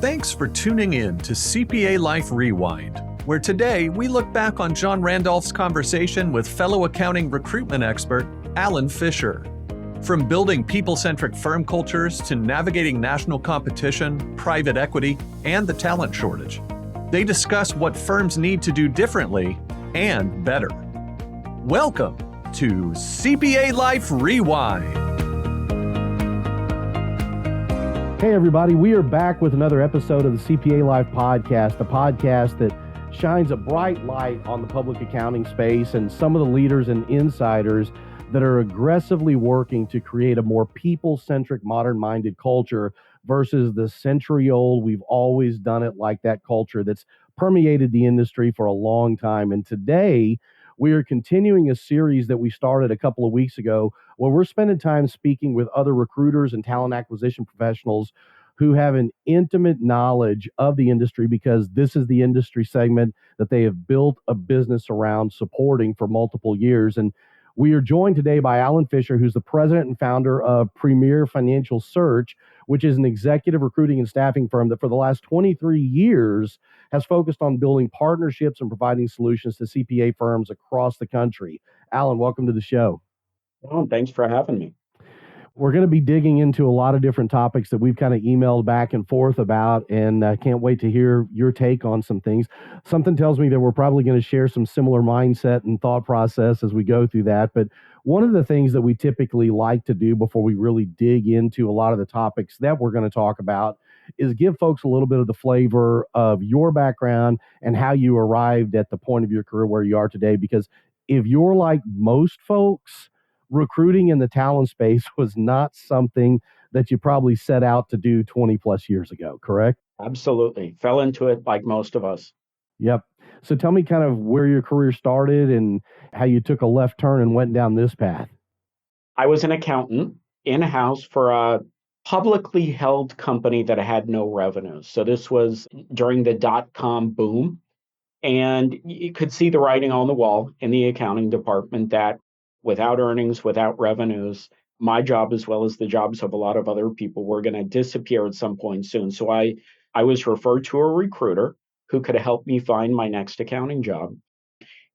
Thanks for tuning in to CPA Life Rewind, where today we look back on John Randolph's conversation with fellow accounting recruitment expert Allan Fisher. From building people-centric firm cultures to navigating national competition, private equity, and the talent shortage, they discuss what firms need to do differently and better. Welcome to CPA Life Rewind. Hey everybody, we are back with another episode of the CPA Life podcast, the podcast that shines a bright light on the public accounting space and some of the leaders and insiders that are aggressively working to create a more people-centric, modern-minded culture versus the century-old, we've always done it like that culture that's permeated the industry for a long time. And today, we are continuing a series that we started a couple of weeks ago where we're spending time speaking with other recruiters and talent acquisition professionals who have an intimate knowledge of the industry because this is the industry segment that they have built a business around supporting for multiple years. And we are joined today by Allan Fisher, who's the president and founder of Premier Financial Search, which is an executive recruiting and staffing firm that for the last 23 years has focused on building partnerships and providing solutions to CPA firms across the country. Allan, welcome to the show. Oh, thanks for having me. We're going to be digging into a lot of different topics that we've kind of emailed back and forth about, and I can't wait to hear your take on some things. Something tells me that we're probably going to share some similar mindset and thought process as we go through that. But one of the things that we typically like to do before we really dig into a lot of the topics that we're going to talk about is give folks a little bit of the flavor of your background and how you arrived at the point of your career where you are today. Because if you're like most folks, recruiting in the talent space was not something that you probably set out to do 20 plus years ago, correct? Absolutely. Fell into it like most of us. Yep. So tell me kind of where your career started and how you took a left turn and went down this path. I was an accountant in-house for a publicly held company that had no revenues. So this was during the dot-com boom. And you could see the writing on the wall in the accounting department that without earnings, without revenues, my job as well as the jobs of a lot of other people were going to disappear at some point soon. So I was referred to a recruiter who could help me find my next accounting job.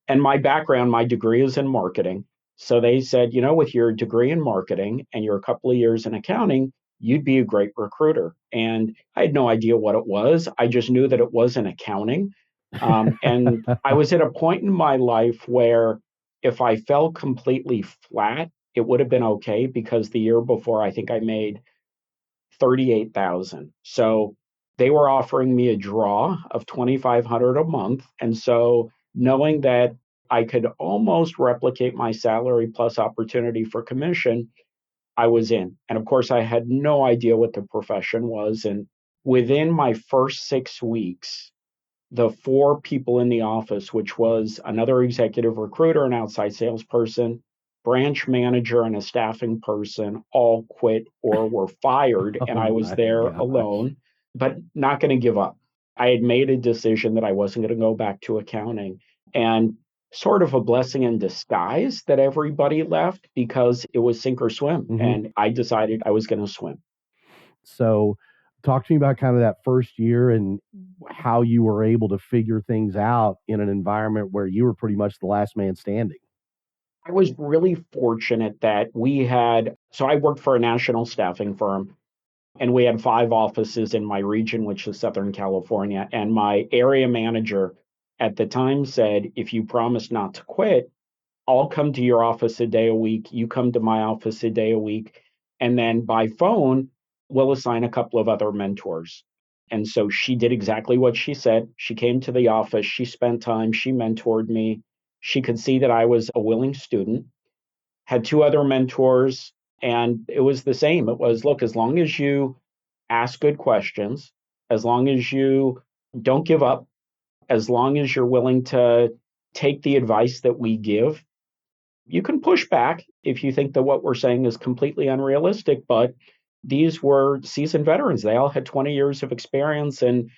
And my background, my degree is in marketing. So they said, with your degree in marketing and your couple of years in accounting, you'd be a great recruiter. And I had no idea what it was. I just knew that it wasn't accounting. And I was at a point in my life where if I fell completely flat, it would have been okay because the year before, I think I made $38,000. So they were offering me a draw of $2,500 a month. And so knowing that I could almost replicate my salary plus opportunity for commission, I was in. And of course, I had no idea what the profession was. And within my first 6 weeks, the 4 people in the office, which was another executive recruiter, an outside salesperson, branch manager, and a staffing person, all quit or were fired. And I was there alone, but not going to give up. I had made a decision that I wasn't going to go back to accounting. And sort of a blessing in disguise that everybody left because it was sink or swim. Mm-hmm. And I decided I was going to swim. So talk to me about kind of that first year and how you were able to figure things out in an environment where you were pretty much the last man standing. I was really fortunate that I worked for a national staffing firm, and we had 5 offices in my region, which is Southern California. And my area manager at the time said, if you promise not to quit, I'll come to your office a day a week. You come to my office a day a week. And then by phone, we'll assign a couple of other mentors. And so she did exactly what she said. She came to the office. She spent time. She mentored me. She could see that I was a willing student, had 2 other mentors. And it was the same. It was, look, as long as you ask good questions, as long as you don't give up, as long as you're willing to take the advice that we give, you can push back if you think that what we're saying is completely unrealistic. But these were seasoned veterans. They all had 20 years of experience. And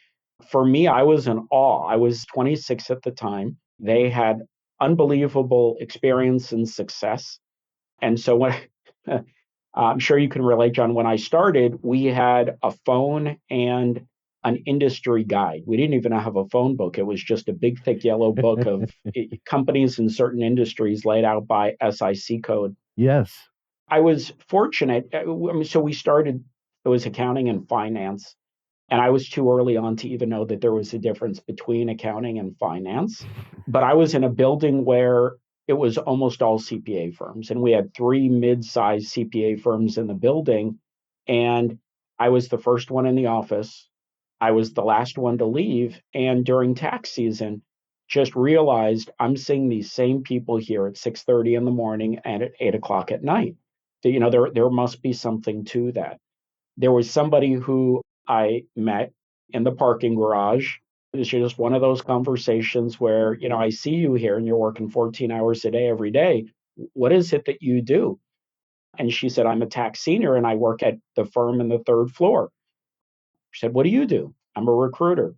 for me, I was in awe. I was 26 at the time. They had unbelievable experience and success. And so when I'm sure you can relate, John, when I started, we had a phone and an industry guide. We didn't even have a phone book. It was just a big, thick yellow book of companies in certain industries laid out by SIC code. Yes. I was fortunate. So we started, it was accounting and finance. And I was too early on to even know that there was a difference between accounting and finance. But I was in a building where it was almost all CPA firms. And we had three mid-sized CPA firms in the building. And I was the first one in the office. I was the last one to leave. And during tax season, just realized I'm seeing these same people here at 6:30 in the morning and at 8 o'clock at night. There must be something to that. There was somebody who I met in the parking garage. It was just one of those conversations where, I see you here and you're working 14 hours a day every day. What is it that you do? And she said, I'm a tax senior and I work at the firm in the third floor. She said, what do you do? I'm a recruiter.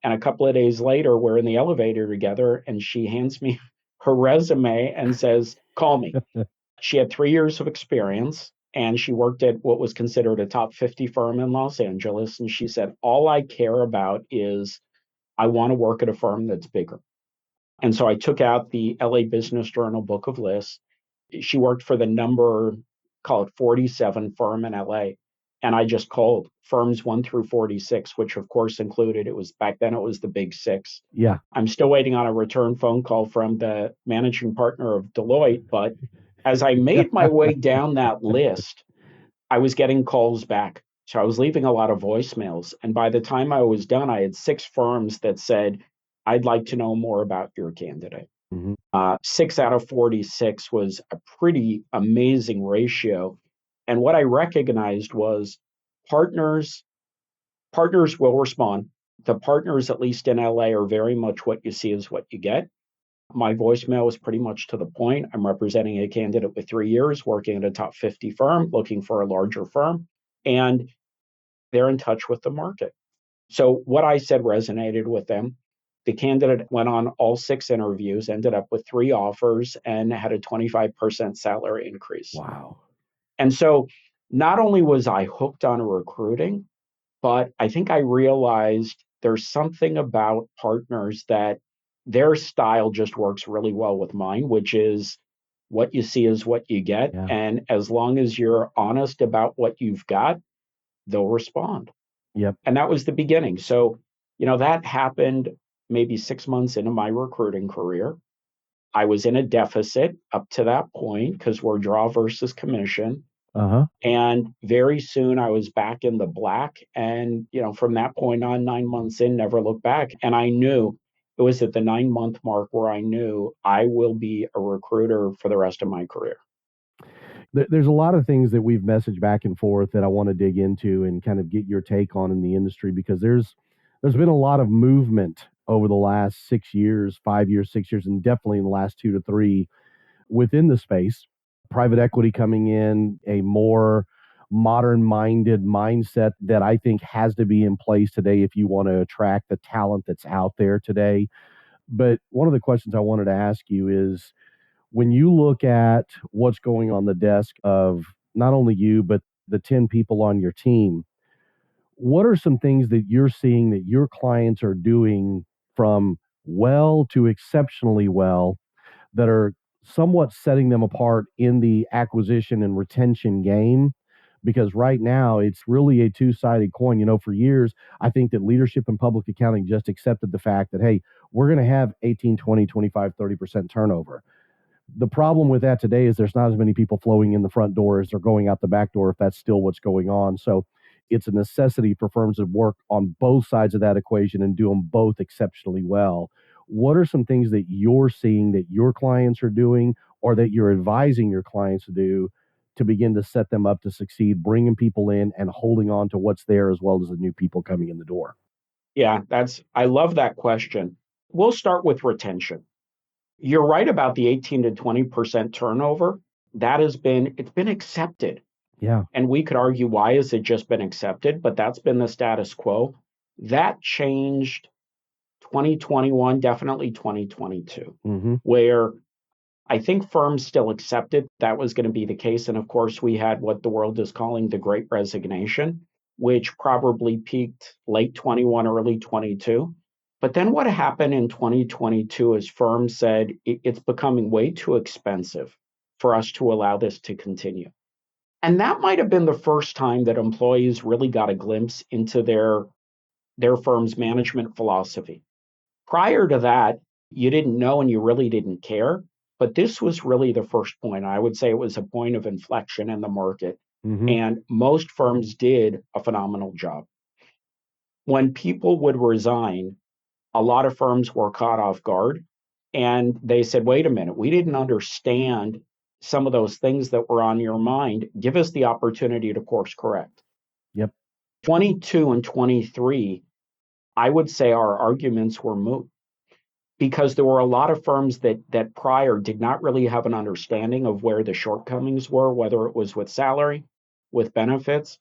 And a couple of days later, we're in the elevator together and she hands me her resume and says, call me. She had 3 years of experience and she worked at what was considered a top 50 firm in Los Angeles. And she said, all I care about is I want to work at a firm that's bigger. And so I took out the LA Business Journal book of lists. She worked for the number, call it 47 firm in LA. And I just called firms 1 through 46, which of course included, back then it was the big six. Yeah. I'm still waiting on a return phone call from the managing partner of Deloitte. But as I made my way down that list, I was getting calls back. So I was leaving a lot of voicemails. And by the time I was done, I had 6 firms that said, I'd like to know more about your candidate. 6 out of 46 was a pretty amazing ratio. And what I recognized was partners will respond. The partners, at least in LA, are very much what you see is what you get. My voicemail was pretty much to the point. I'm representing a candidate with 3 years working at a top 50 firm, looking for a larger firm, and they're in touch with the market. So what I said resonated with them. The candidate went on all 6 interviews, ended up with 3 offers, and had a 25% salary increase. Wow. And so not only was I hooked on recruiting, but I think I realized there's something about partners that their style just works really well with mine, which is what you see is what you get. Yeah. And as long as you're honest about what you've got, they'll respond. Yep. And that was the beginning. So, that happened maybe 6 months into my recruiting career. I was in a deficit up to that point because we're draw versus commission. And very soon I was back in the black. And, from that point on, 9 months in, never looked back. And I knew it was at the 9-month mark where I knew I will be a recruiter for the rest of my career. There's a lot of things that we've messaged back and forth that I want to dig into and kind of get your take on in the industry, because there's been a lot of movement over the last 6 years, 5 years, 6 years, and definitely in the last 2 to 3 within the space. Private equity coming in, a more modern-minded mindset that I think has to be in place today if you want to attract the talent that's out there today. But one of the questions I wanted to ask you is, when you look at what's going on the desk of not only you, but the 10 people on your team, what are some things that you're seeing that your clients are doing from well to exceptionally well that are somewhat setting them apart in the acquisition and retention game? Because right now it's really a two-sided coin. For years, I think that leadership in public accounting just accepted the fact that, hey, we're going to have 18, 20, 25, 30% turnover. The problem with that today is there's not as many people flowing in the front door as they're going out the back door, if that's still what's going on. So it's a necessity for firms to work on both sides of that equation and do them both exceptionally well. What are some things that you're seeing that your clients are doing, or that you're advising your clients to do, to begin to set them up to succeed, bringing people in and holding on to what's there as well as the new people coming in the door? Yeah, I love that question. We'll start with retention. You're right about the 18 to 20% turnover. It's been accepted. Yeah. And we could argue, why has it just been accepted? But that's been the status quo. That changed 2021, definitely 2022, where I think firms still accepted that was going to be the case. And of course, we had what the world is calling the Great Resignation. which probably peaked late 21, early 22. But then what happened in 2022 is firms said it's becoming way too expensive for us to allow this to continue. And that might have been the first time that employees really got a glimpse into their firm's management philosophy. Prior to that, you didn't know and you really didn't care. But this was really the first point. I would say it was a point of inflection in the market. Mm-hmm. And most firms did a phenomenal job. When people would resign, a lot of firms were caught off guard. And they said, wait a minute, we didn't understand some of those things that were on your mind. Give us the opportunity to course correct. Yep. 22 and 23, I would say our arguments were moot because there were a lot of firms that prior did not really have an understanding of where the shortcomings were, whether it was with salary, with benefits,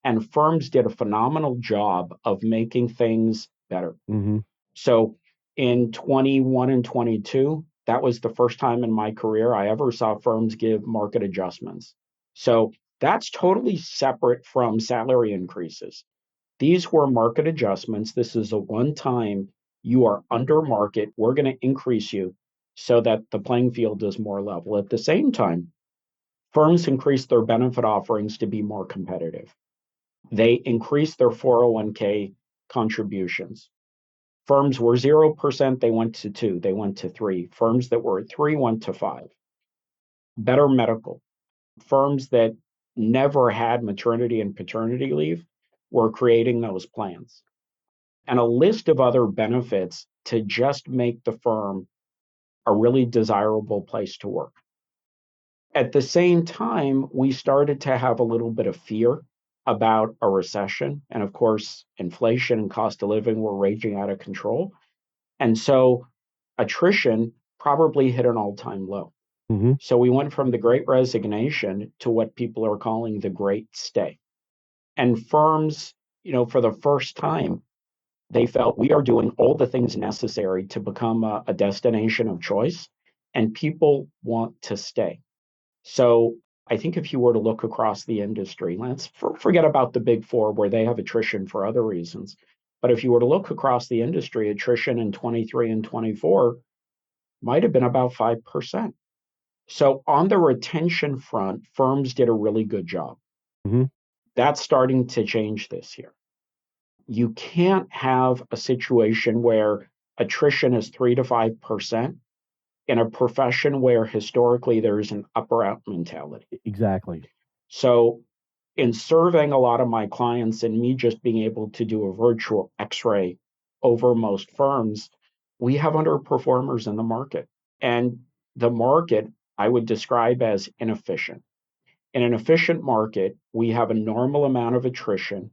and firms did a phenomenal job of making things better. Mm-hmm. So in 21 and 22, that was the first time in my career I ever saw firms give market adjustments. So that's totally separate from salary increases. These were market adjustments. This is a one-time, you are under market, we're going to increase you so that the playing field is more level. At the same time, firms increased their benefit offerings to be more competitive. They increased their 401k contributions. Firms were 0%, they went to 2, they went to 3. Firms that were at 3 went to 5. Better medical. Firms that never had maternity and paternity leave were creating those plans. And a list of other benefits to just make the firm a really desirable place to work. At the same time, we started to have a little bit of fear about a recession. And of course, inflation and cost of living were raging out of control. And so attrition probably hit an all-time low. Mm-hmm. So we went from the great resignation to what people are calling the great stay. And firms, for the first time, they felt we are doing all the things necessary to become a destination of choice, and people want to stay. So I think if you were to look across the industry, let's forget about the big four where they have attrition for other reasons. But if you were to look across the industry, attrition in 23 and 24 might have been about 5%. So on the retention front, firms did a really good job. Mm-hmm. That's starting to change this year. You can't have a situation where attrition is 3 to 5% in a profession where historically there's an up or out mentality. Exactly. So in surveying a lot of my clients and me just being able to do a virtual x-ray over most firms, we have underperformers in the market. And the market I would describe as inefficient. In an efficient market, we have a normal amount of attrition.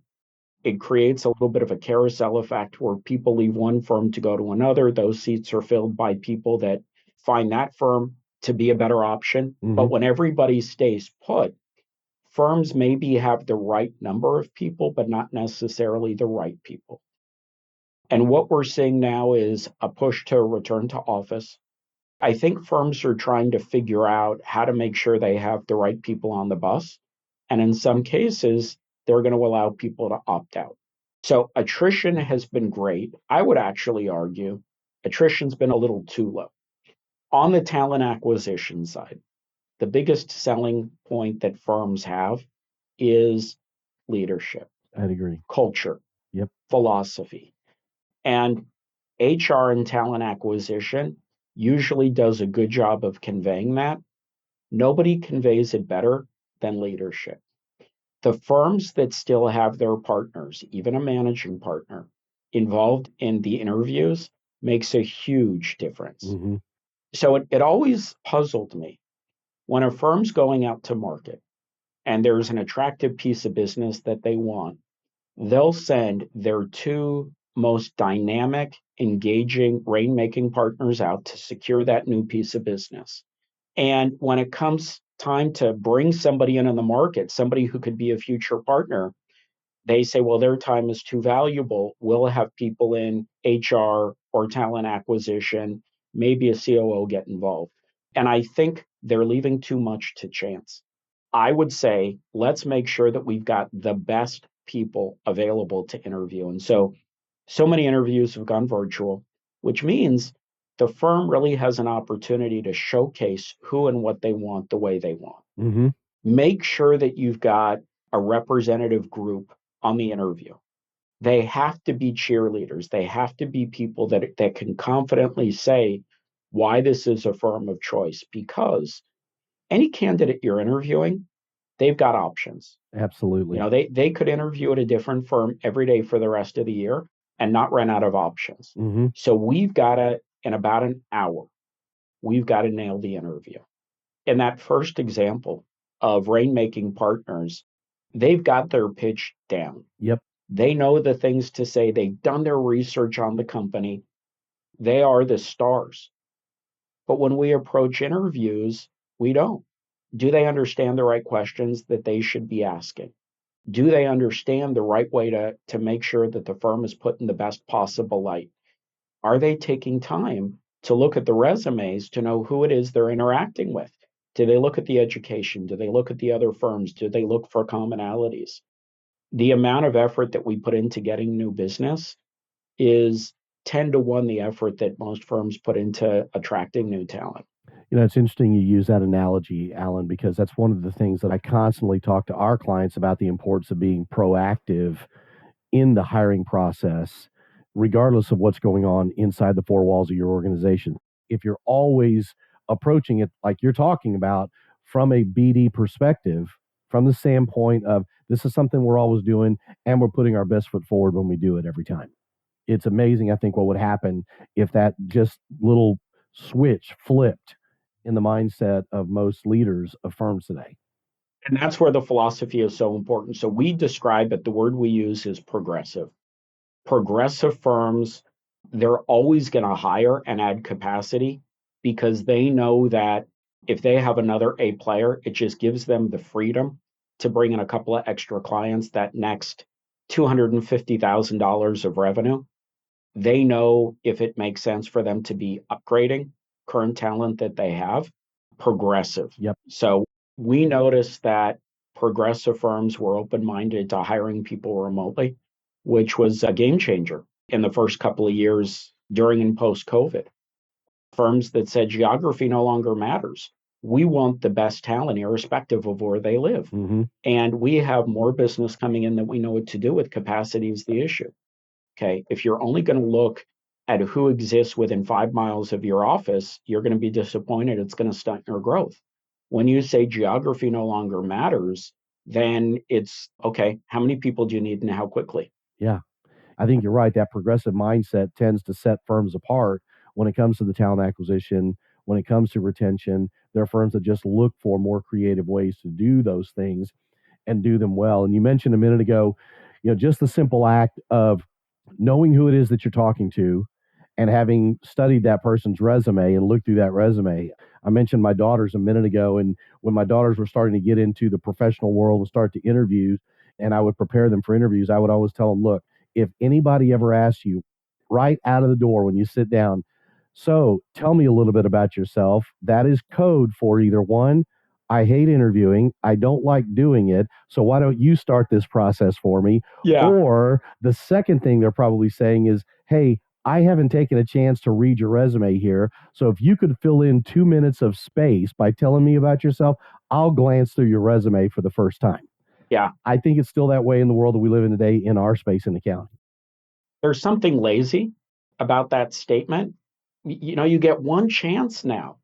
It creates a little bit of a carousel effect where people leave one firm to go to another. Those seats are filled by people that find that firm to be a better option. Mm-hmm. But when everybody stays put, firms maybe have the right number of people, but not necessarily the right people. And what we're seeing now is a push to return to office. I think firms are trying to figure out how to make sure they have the right people on the bus. And in some cases, they're going to allow people to opt out. So attrition has been great. I would actually argue attrition's been a little too low. On the talent acquisition side, the biggest selling point that firms have is leadership. I'd agree. Culture. Yep. Philosophy. And HR and talent acquisition usually does a good job of conveying that. Nobody conveys it better than leadership. The firms that still have their partners, even a managing partner, involved in the interviews makes a huge difference. Mm-hmm. So it always puzzled me when a firm's going out to market and there's an attractive piece of business that they want, they'll send their two most dynamic, engaging, rainmaking partners out to secure that new piece of business. And when it comes time to bring somebody in on the market, somebody who could be a future partner, they say, well, their time is too valuable. We'll have people in HR or talent acquisition, maybe a COO get involved. And I think they're leaving too much to chance. I would say, let's make sure that we've got the best people available to interview. And so many interviews have gone virtual, which means the firm really has an opportunity to showcase who and what they want the way they want. Mm-hmm. Make sure that you've got a representative group on the interview. They have to be cheerleaders. They have to be people that can confidently say why this is a firm of choice, because any candidate you're interviewing, they've got options. Absolutely. You know, they could interview at a different firm every day for the rest of the year and not run out of options. Mm-hmm. So we've got to, in about an hour, we've got to nail the interview. In that first example of Rainmaking Partners, they've got their pitch down. Yep. They know the things to say. They've done their research on the company. They are the stars. But when we approach interviews, we don't. Do they understand the right questions that they should be asking? Do they understand the right way to make sure that the firm is put in the best possible light? Are they taking time to look at the resumes to know who it is they're interacting with? Do they look at the education? Do they look at the other firms? Do they look for commonalities? The amount of effort that we put into getting new business is 10 to 1 the effort that most firms put into attracting new talent. You know, it's interesting you use that analogy, Allan, because that's one of the things that I constantly talk to our clients about, the importance of being proactive in the hiring process, regardless of what's going on inside the four walls of your organization. If you're always approaching it like you're talking about from a BD perspective, from the standpoint of this is something we're always doing and we're putting our best foot forward when we do it every time. It's amazing, I think, what would happen if that just little switch flipped in the mindset of most leaders of firms today. And that's where the philosophy is so important. So we describe it, the word we use is progressive. Progressive firms, they're always going to hire and add capacity because they know that if they have another A player, it just gives them the freedom to bring in a couple of extra clients, that next $250,000 of revenue. They know if it makes sense for them to be upgrading current talent that they have. Progressive. Yep. So we noticed that progressive firms were open-minded to hiring people remotely, which was a game changer in the first couple of years during and post-COVID. Firms that said geography no longer matters. We want the best talent irrespective of where they live. Mm-hmm. And we have more business coming in that we know what to do with. Capacity is the issue. Okay, if you're only going to look at who exists within 5 miles of your office, you're going to be disappointed. It's going to stunt your growth. When you say geography no longer matters, then it's, okay, how many people do you need and how quickly? Yeah, I think you're right. That progressive mindset tends to set firms apart when it comes to the talent acquisition, when it comes to retention. There are firms that just look for more creative ways to do those things and do them well. And you mentioned a minute ago, just the simple act of knowing who it is that you're talking to and having studied that person's resume and looked through that resume. I mentioned my daughters a minute ago, and when my daughters were starting to get into the professional world and start to interview, and I would prepare them for interviews, I would always tell them, look, if anybody ever asks you right out of the door when you sit down, so tell me a little bit about yourself, that is code for either one, I hate interviewing, I don't like doing it, so why don't you start this process for me? Yeah. Or the second thing they're probably saying is, hey, I haven't taken a chance to read your resume here, so if you could fill in 2 minutes of space by telling me about yourself, I'll glance through your resume for the first time. Yeah. I think it's still that way in the world that we live in today in our space in the county. There's something lazy about that statement. You get one chance now.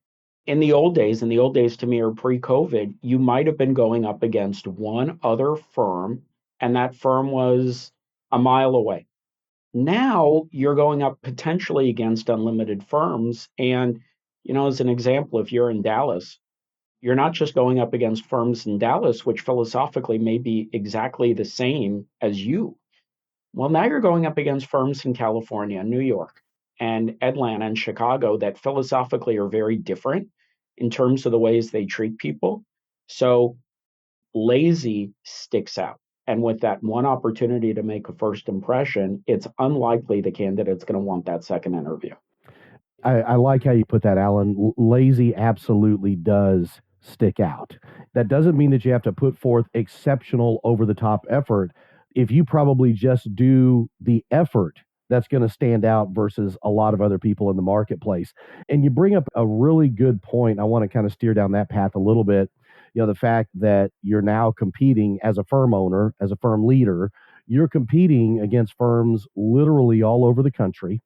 In the old days to me are pre-COVID, you might have been going up against one other firm, and that firm was a mile away. Now you're going up potentially against unlimited firms. And, as an example, if you're in Dallas, you're not just going up against firms in Dallas, which philosophically may be exactly the same as you. Well, now you're going up against firms in California, New York, and Atlanta and Chicago that philosophically are very different in terms of the ways they treat people. So lazy sticks out. And with that one opportunity to make a first impression, it's unlikely the candidate's going to want that second interview. I like how you put that, Allan. Lazy absolutely does stick out. That doesn't mean that you have to put forth exceptional over-the-top effort, if you probably just do the effort, that's going to stand out versus a lot of other people in the marketplace. And you bring up a really good point. I want to kind of steer down that path a little bit. The fact that you're now competing as a firm owner, as a firm leader, you're competing against firms literally all over the country.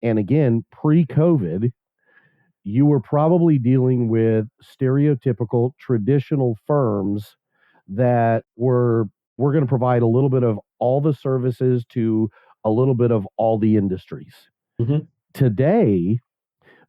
And again, pre-COVID, you were probably dealing with stereotypical traditional firms that were we're going to provide a little bit of all the services to a little bit of all the industries. Mm-hmm. Today,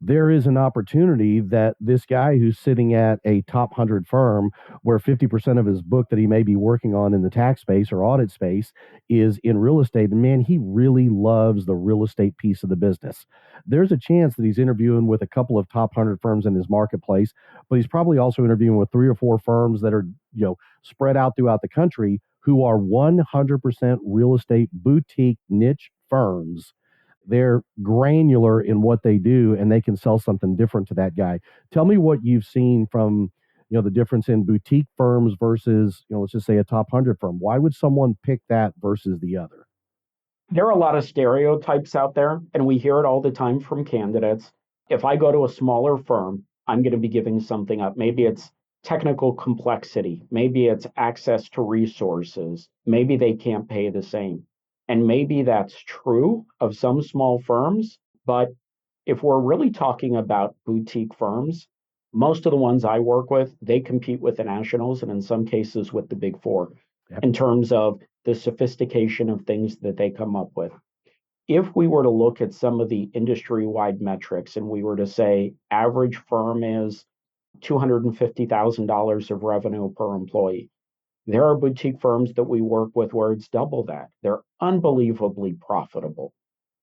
there is an opportunity that this guy who's sitting at a top 100 firm where 50% of his book that he may be working on in the tax space or audit space is in real estate. And man, he really loves the real estate piece of the business. There's a chance that he's interviewing with a couple of top 100 firms in his marketplace, but he's probably also interviewing with 3 or 4 firms that are, spread out throughout the country who are 100% real estate boutique niche firms. They're granular in what they do and they can sell something different to that guy. Tell me what you've seen from, the difference in boutique firms versus, let's just say a top 100 firm. Why would someone pick that versus the other? There are a lot of stereotypes out there, and we hear it all the time from candidates. If I go to a smaller firm, I'm going to be giving something up. Maybe it's technical complexity. Maybe it's access to resources. Maybe they can't pay the same. And maybe that's true of some small firms. But if we're really talking about boutique firms, most of the ones I work with, they compete with the nationals and in some cases with the big four in terms of the sophistication of things that they come up with. If we were to look at some of the industry-wide metrics and we were to say average firm is $250,000 of revenue per employee, there are boutique firms that we work with where it's double that. They're unbelievably profitable.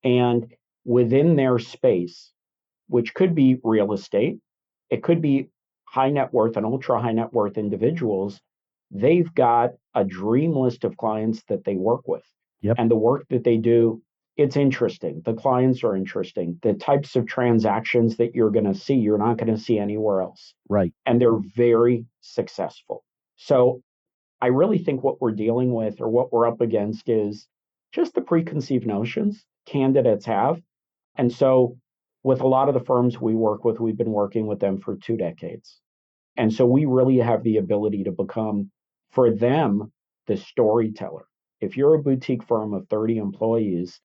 And within their space, which could be real estate, it could be high net worth and ultra high net worth individuals, they've got a dream list of clients that they work with. Yep. And the work that they do, it's interesting. The clients are interesting. The types of transactions that you're going to see, you're not going to see anywhere else. Right. And they're very successful. So I really think what we're dealing with or what we're up against is just the preconceived notions candidates have. And so with a lot of the firms we work with, we've been working with them for 2 decades. And so we really have the ability to become, for them, the storyteller. If you're a boutique firm of 30 employees,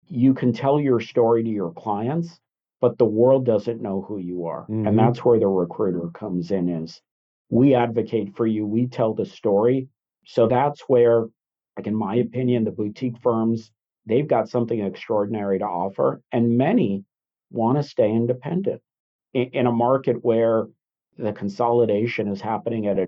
you can tell your story to your clients, but the world doesn't know who you are. Mm-hmm. And that's where the recruiter comes in is we advocate for you, we tell the story. So that's where, like in my opinion, the boutique firms, they've got something extraordinary to offer. And many want to stay independent in a market where the consolidation is happening at a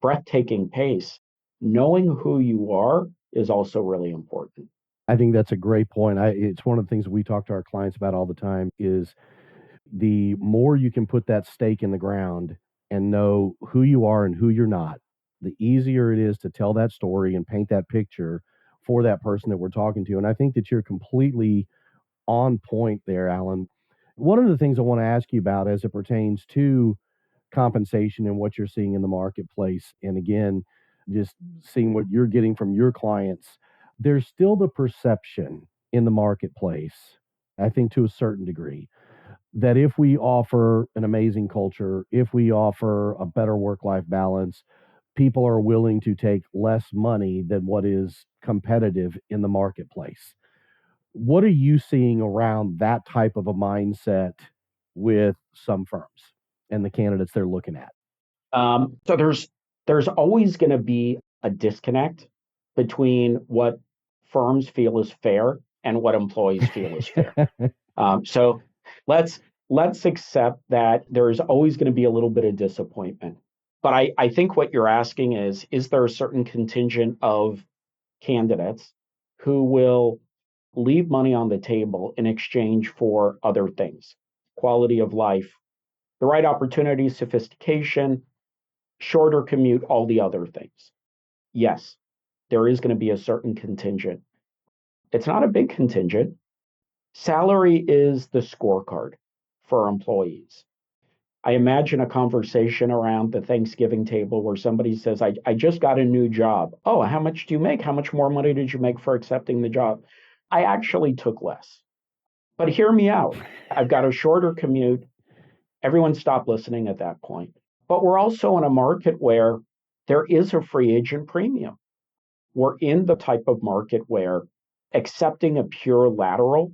breathtaking pace. Knowing who you are is also really important. I think that's a great point. It's one of the things that we talk to our clients about all the time is the more you can put that stake in the ground and know who you are and who you're not, the easier it is to tell that story and paint that picture for that person that we're talking to. And I think that you're completely on point there, Allan. One of the things I want to ask you about as it pertains to compensation and what you're seeing in the marketplace, and again, just seeing what you're getting from your clients, there's still the perception in the marketplace, I think to a certain degree, that if we offer an amazing culture, if we offer a better work-life balance, people are willing to take less money than what is competitive in the marketplace. What are you seeing around that type of a mindset with some firms and the candidates they're looking at? So there's always going to be a disconnect between what firms feel is fair and what employees feel is fair. So let's accept that there's always going to be a little bit of disappointment. But I think what you're asking is there a certain contingent of candidates who will leave money on the table in exchange for other things, quality of life, the right opportunity, sophistication, shorter commute, all the other things? Yes, there is going to be a certain contingent. It's not a big contingent. Salary is the scorecard for employees. I imagine a conversation around the Thanksgiving table where somebody says, I just got a new job. Oh, how much do you make? How much more money did you make for accepting the job? I actually took less. But hear me out. I've got a shorter commute. Everyone stopped listening at that point. But we're also in a market where there is a free agent premium. We're in the type of market where accepting a pure lateral,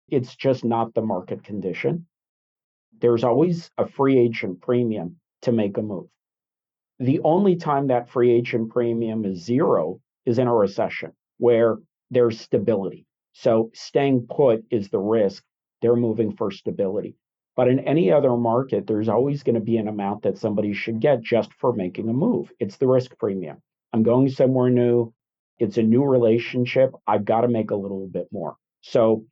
it's just not the market condition. There's always a free agent premium to make a move. The only time that free agent premium is zero is in a recession where there's stability. So staying put is the risk. They're moving for stability. But in any other market, there's always going to be an amount that somebody should get just for making a move. It's the risk premium. I'm going somewhere new. It's a new relationship. I've got to make a little bit more. So,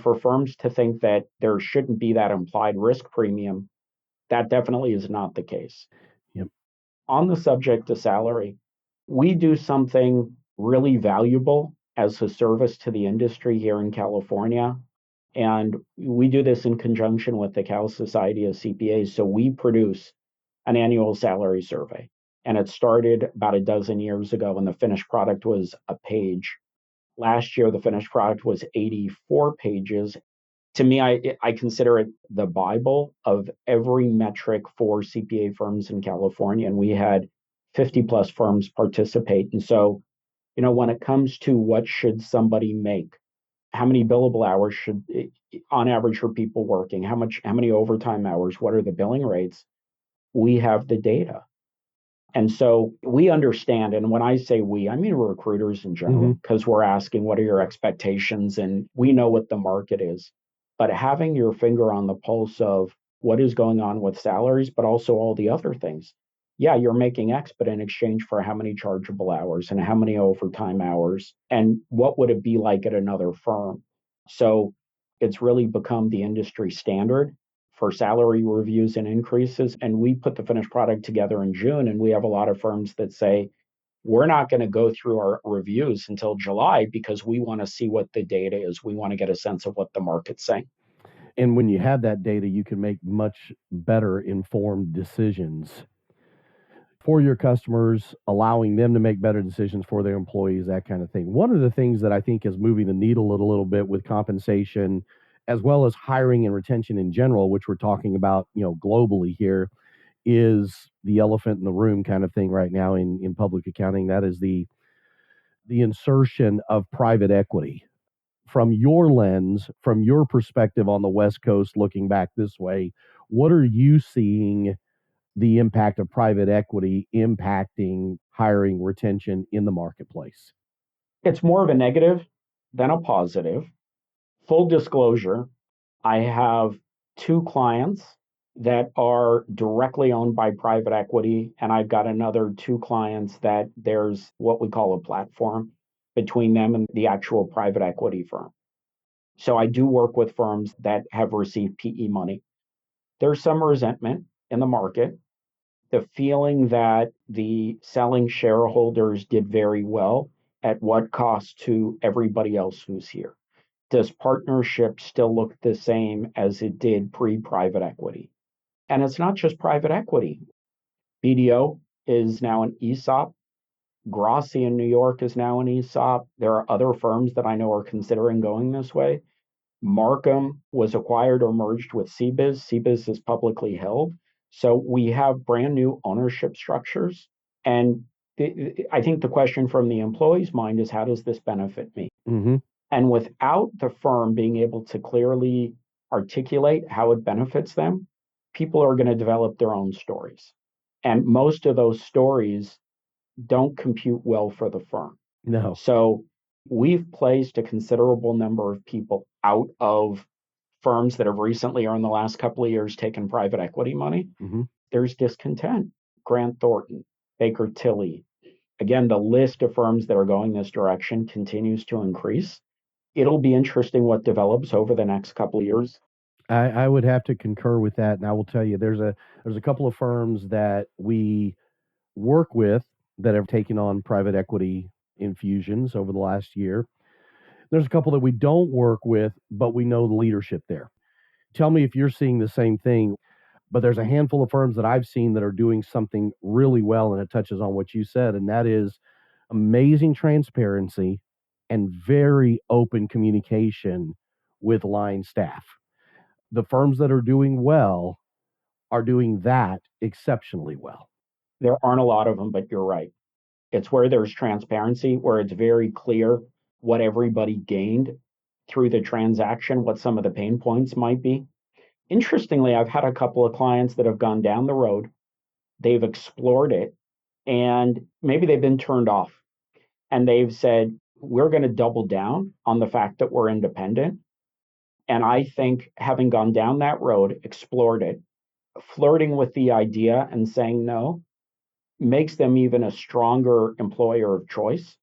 for firms to think that there shouldn't be that implied risk premium, that definitely is not the case. Yep. On the subject of salary, we do something really valuable as a service to the industry here in California. And we do this in conjunction with the Cal Society of CPAs. So we produce an annual salary survey. And it started about a dozen years ago, and the finished product was a page. Last year, the finished product was 84 pages. To me, I consider it the Bible of every metric for CPA firms in California. And we had 50 plus firms participate. And so, when it comes to what should somebody make, how many billable hours should, on average, for people working, how many overtime hours, what are the billing rates? We have the data. And so we understand, and when I say we, I mean recruiters in general, because we're asking, what are your expectations? And we know what the market is. But having your finger on the pulse of what is going on with salaries, but also all the other things. Yeah, you're making X, but in exchange for how many chargeable hours and how many overtime hours, and what would it be like at another firm? So it's really become the industry standard for salary reviews and increases. And we put the finished product together in June, and we have a lot of firms that say, we're not going to go through our reviews until July because we want to see what the data is. We want to get a sense of what the market's saying. And when you have that data, you can make much better informed decisions for your customers, allowing them to make better decisions for their employees, that kind of thing. One of the things that I think is moving the needle a little bit with compensation, as well as hiring and retention in general, which we're talking about, globally here, is the elephant in the room kind of thing right now in public accounting. That is the insertion of private equity. From your lens, from your perspective on the West Coast, looking back this way, what are you seeing the impact of private equity impacting hiring retention in the marketplace? It's more of a negative than a positive. Full disclosure, I have two clients that are directly owned by private equity, and I've got another two clients that there's what we call a platform between them and the actual private equity firm. So I do work with firms that have received PE money. There's some resentment in the market, the feeling that the selling shareholders did very well at what cost to everybody else who's here. Does partnership still look the same as it did pre-private equity? And it's not just private equity. BDO is now an ESOP. Grassi in New York is now an ESOP. There are other firms that I know are considering going this way. Markham was acquired or merged with CBIZ. CBIZ is publicly held. So we have brand new ownership structures. And I think the question from the employee's mind is, how does this benefit me? Mm-hmm. And without the firm being able to clearly articulate how it benefits them, people are going to develop their own stories. And most of those stories don't compute well for the firm. No. So we've placed a considerable number of people out of firms that have recently, or in the last couple of years, taken private equity money. Mm-hmm. There's discontent. Grant Thornton, Baker Tilly. Again, the list of firms that are going this direction continues to increase. It'll be interesting what develops over the next couple of years. I would have to concur with that. And I will tell you, there's a couple of firms that we work with that have taken on private equity infusions over the last year. There's a couple that we don't work with, but we know the leadership there. Tell me if you're seeing the same thing. But there's a handful of firms that I've seen that are doing something really well, and it touches on what you said, and that is amazing transparency and very open communication with line staff. The firms that are doing well are doing that exceptionally well. There aren't a lot of them, but you're right. It's where there's transparency, where it's very clear what everybody gained through the transaction, what some of the pain points might be. Interestingly, I've had a couple of clients that have gone down the road, they've explored it, and maybe they've been turned off. And they've said, we're going to double down on the fact that we're independent. And I think having gone down that road, explored it, flirting with the idea and saying no makes them even a stronger employer of choice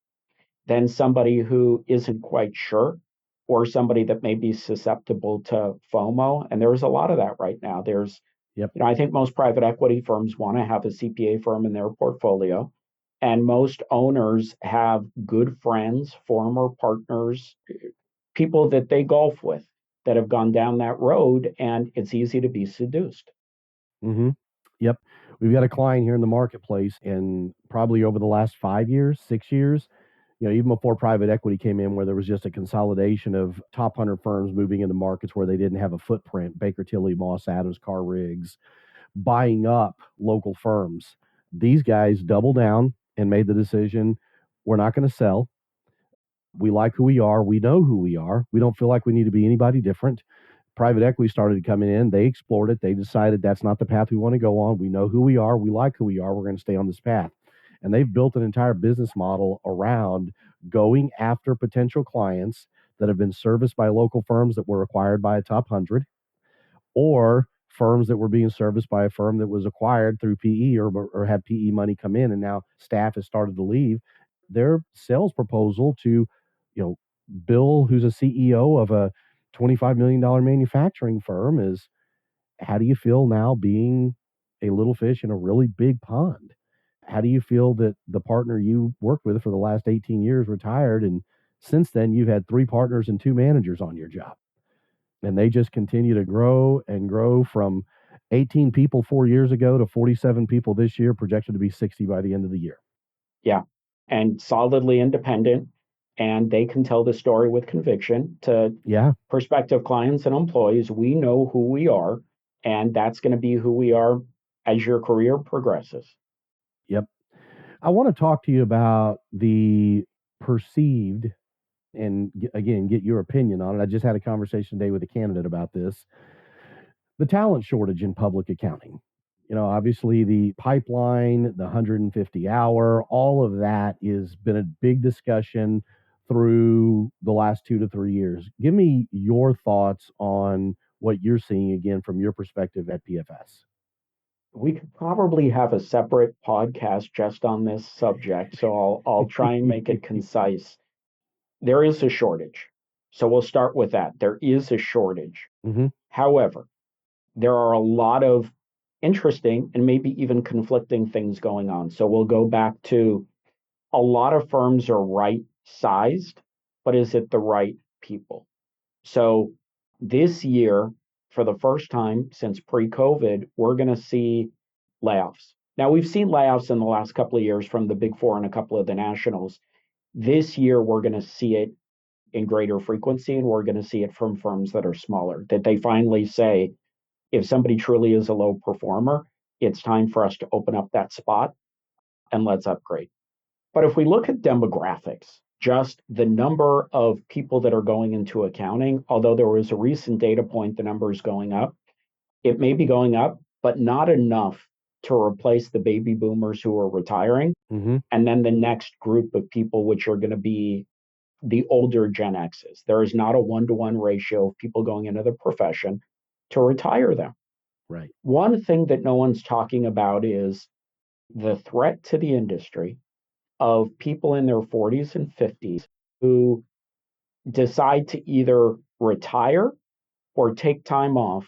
than somebody who isn't quite sure or somebody that may be susceptible to FOMO. And there's a lot of that right now. Yep. I think most private equity firms want to have a CPA firm in their portfolio. And most owners have good friends, former partners, people that they golf with that have gone down that road, and it's easy to be seduced. Mm-hmm. Yep. We've got a client here in the marketplace, and probably over the last 5 years, 6 years, even before private equity came in, where there was just a consolidation of top 100 firms moving into markets where they didn't have a footprint, Baker Tilly, Moss Adams, Carr Riggs, buying up local firms. These guys doubled down and made the decision, we're not going to sell. We like who we are. We know who we are. We don't feel like we need to be anybody different. Private equity started coming in. They explored it. They decided that's not the path we want to go on. We know who we are. We like who we are. We're going to stay on this path. And they've built an entire business model around going after potential clients that have been serviced by local firms that were acquired by a top 100, or firms that were being serviced by a firm that was acquired through PE or had PE money come in, and now staff has started to leave. Their sales proposal to, Bill, who's a CEO of a $25 million manufacturing firm, is, how do you feel now being a little fish in a really big pond? How do you feel that the partner you worked with for the last 18 years retired, and since then you've had 3 partners and 2 managers on your job? And they just continue to grow and grow from 18 people 4 years ago to 47 people this year, projected to be 60 by the end of the year. Yeah. And solidly independent. And they can tell the story with conviction to prospective clients and employees. We know who we are, and that's going to be who we are as your career progresses. Yep. I want to talk to you about the perceived, and again, get your opinion on it. I just had a conversation today with a candidate about this. The talent shortage in public accounting. Obviously the pipeline, the 150 hour, all of that has been a big discussion through the last 2 to 3 years. Give me your thoughts on what you're seeing again from your perspective at PFS. We could probably have a separate podcast just on this subject, so I'll try and make it concise. There is a shortage. So we'll start with that. There is a shortage. Mm-hmm. However, there are a lot of interesting and maybe even conflicting things going on. So we'll go back to, a lot of firms are right sized, but is it the right people? So this year, for the first time since pre-COVID, we're going to see layoffs. Now, we've seen layoffs in the last couple of years from the Big Four and a couple of the nationals. This year, we're going to see it in greater frequency, and we're going to see it from firms that are smaller, that they finally say, if somebody truly is a low performer, it's time for us to open up that spot and let's upgrade. But if we look at demographics, just the number of people that are going into accounting, although there was a recent data point, the number is going up. It may be going up, but not enough to replace the baby boomers who are retiring. Mm-hmm. And then the next group of people, which are going to be the older Gen Xs. There is not a 1-to-1 ratio of people going into the profession to retire them. Right. One thing that no one's talking about is the threat to the industry of people in their 40s and 50s who decide to either retire or take time off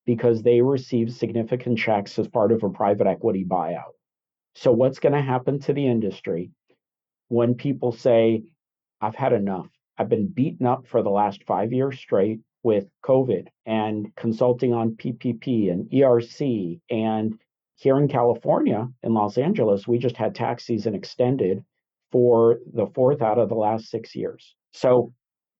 because they receive significant checks as part of a private equity buyout. So what's going to happen to the industry when people say, I've had enough. I've been beaten up for the last 5 years straight. with COVID and consulting on PPP and ERC. And here in California, in Los Angeles, we just had tax season extended for the fourth out of the last 6 years. So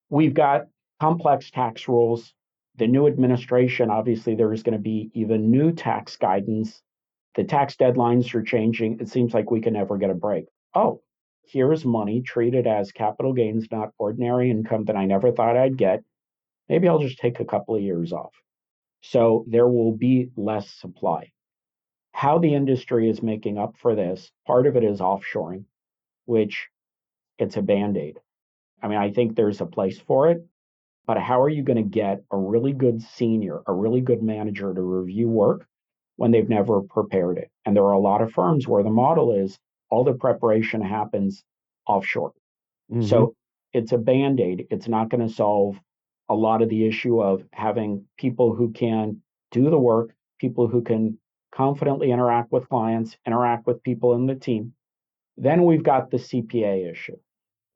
we've got complex tax rules. The new administration, obviously, there is going to be even new tax guidance. The tax deadlines are changing. It seems like we can never get a break. Oh, here's money treated as capital gains, not ordinary income that I never thought I'd get. Maybe I'll just take a couple of years off. So there will be less supply. How the industry is making up for this, part of it is offshoring, which it's a Band-Aid. I mean, I think there's a place for it, but how are you going to get a really good senior, a really good manager to review work when they've never prepared it? And there are a lot of firms where the model is all the preparation happens offshore. Mm-hmm. So it's a Band-Aid. It's not going to solve a lot of the issue of having people who can do the work, people who can confidently interact with clients, interact with people in the team. Then we've got the CPA issue.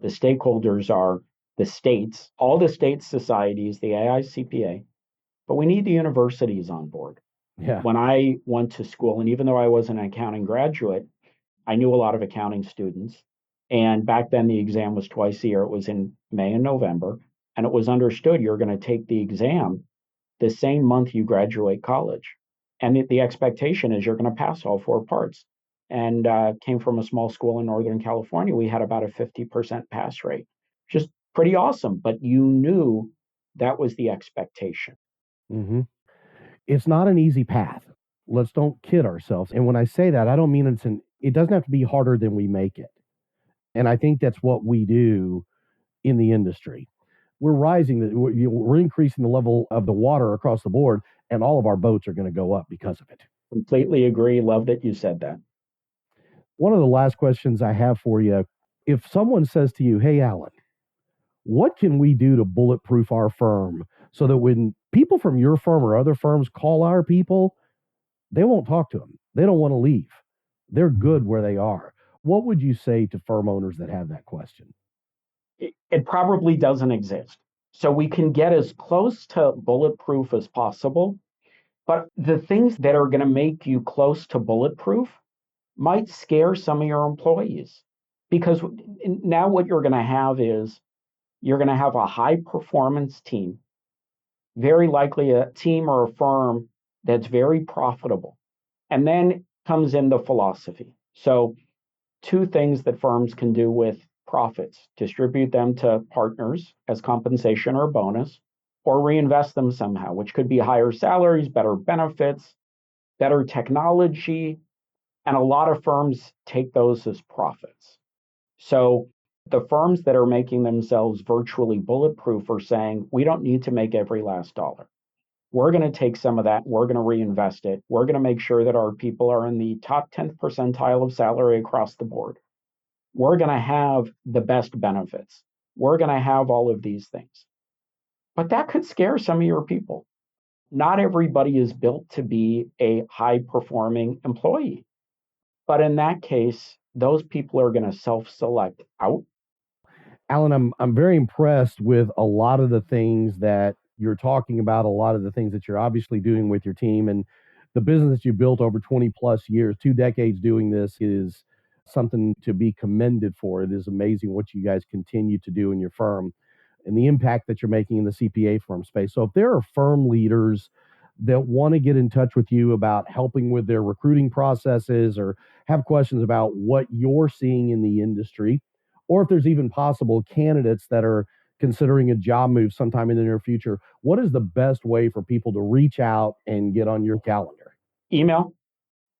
The stakeholders are the states, all the state societies, the AICPA, but we need the universities on board. Yeah. When I went to school, and even though I was an accounting graduate, I knew a lot of accounting students. And back then the exam was twice a year. It was in May and November. And it was understood you're going to take the exam the same month you graduate college. And the expectation is you're going to pass all 4 parts. And came from a small school in Northern California. We had about a 50% pass rate, just pretty awesome. But you knew that was the expectation. Mm-hmm. It's not an easy path. Let's don't kid ourselves. And when I say that, I don't mean it doesn't have to be harder than we make it. And I think that's what we do in the industry. We're increasing the level of the water across the board, and all of our boats are going to go up because of it. Completely agree. Love that you said that. One of the last questions I have for you, if someone says to you, hey, Allan, what can we do to bulletproof our firm so that when people from your firm or other firms call our people, they won't talk to them. They don't want to leave. They're good where they are. What would you say to firm owners that have that question? It probably doesn't exist. So we can get as close to bulletproof as possible. But the things that are going to make you close to bulletproof might scare some of your employees. Because now what you're going to have is you're going to have a high performance team, very likely a team or a firm that's very profitable. And then comes in the philosophy. So 2 things that firms can do with profits: distribute them to partners as compensation or bonus, or reinvest them somehow, which could be higher salaries, better benefits, better technology. And a lot of firms take those as profits. So the firms that are making themselves virtually bulletproof are saying, we don't need to make every last dollar. We're going to take some of that, we're going to reinvest it. We're going to make sure that our people are in the top 10th percentile of salary across the board. We're going to have the best benefits. We're going to have all of these things. But that could scare some of your people. Not everybody is built to be a high-performing employee. But in that case, those people are going to self-select out. Allan, I'm very impressed with a lot of the things that you're talking about, a lot of the things that you're obviously doing with your team, and the business that you built over 20 plus years, 2 decades doing this is something to be commended for. It is amazing what you guys continue to do in your firm and the impact that you're making in the CPA firm space. So if there are firm leaders that want to get in touch with you about helping with their recruiting processes or have questions about what you're seeing in the industry, or if there's even possible candidates that are considering a job move sometime in the near future, what is the best way for people to reach out and get on your calendar? Email,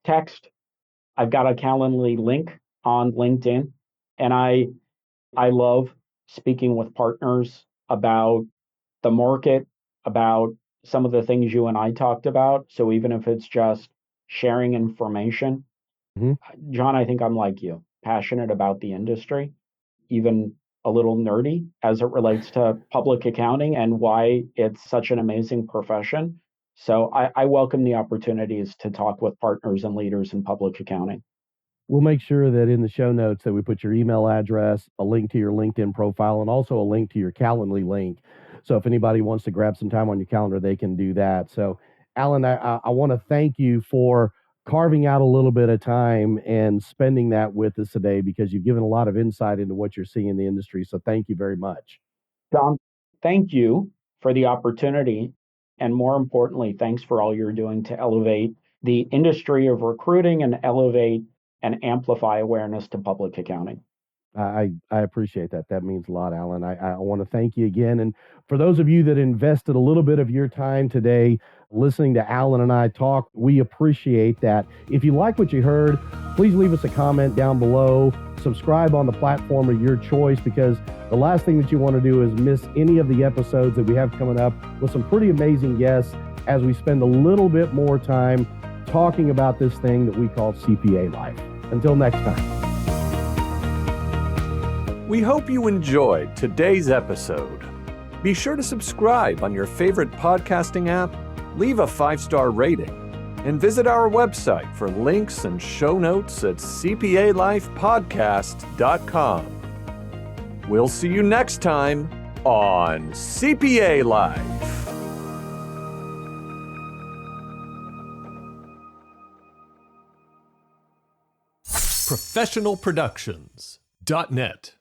text. I've got a Calendly link on LinkedIn, and I love speaking with partners about the market, about some of the things you and I talked about. So even if it's just sharing information, John, I think I'm like you, passionate about the industry, even a little nerdy as it relates to public accounting and why it's such an amazing profession. So I welcome the opportunities to talk with partners and leaders in public accounting. We'll make sure that in the show notes that we put your email address, a link to your LinkedIn profile, and also a link to your Calendly link So if anybody wants to grab some time on your calendar, they can do that. So Allan, I want to thank you for carving out a little bit of time and spending that with us today, because you've given a lot of insight into what you're seeing in the industry. So thank you very much. John, thank you for the opportunity. And more importantly, thanks for all you're doing to elevate the industry of recruiting and elevate and amplify awareness to public accounting. I appreciate that. That means a lot, Allan. I want to thank you again. And for those of you that invested a little bit of your time today listening to Allan and I talk, we appreciate that. If you like what you heard, please leave us a comment down below. Subscribe on the platform of your choice, because the last thing that you want to do is miss any of the episodes that we have coming up with some pretty amazing guests as we spend a little bit more time talking about this thing that we call CPA life. Until next time. We hope you enjoyed today's episode. Be sure to subscribe on your favorite podcasting app, leave a 5-star rating, and visit our website for links and show notes at cpalifepodcast.com. We'll see you next time on CPA Life. ProfessionalProductions.net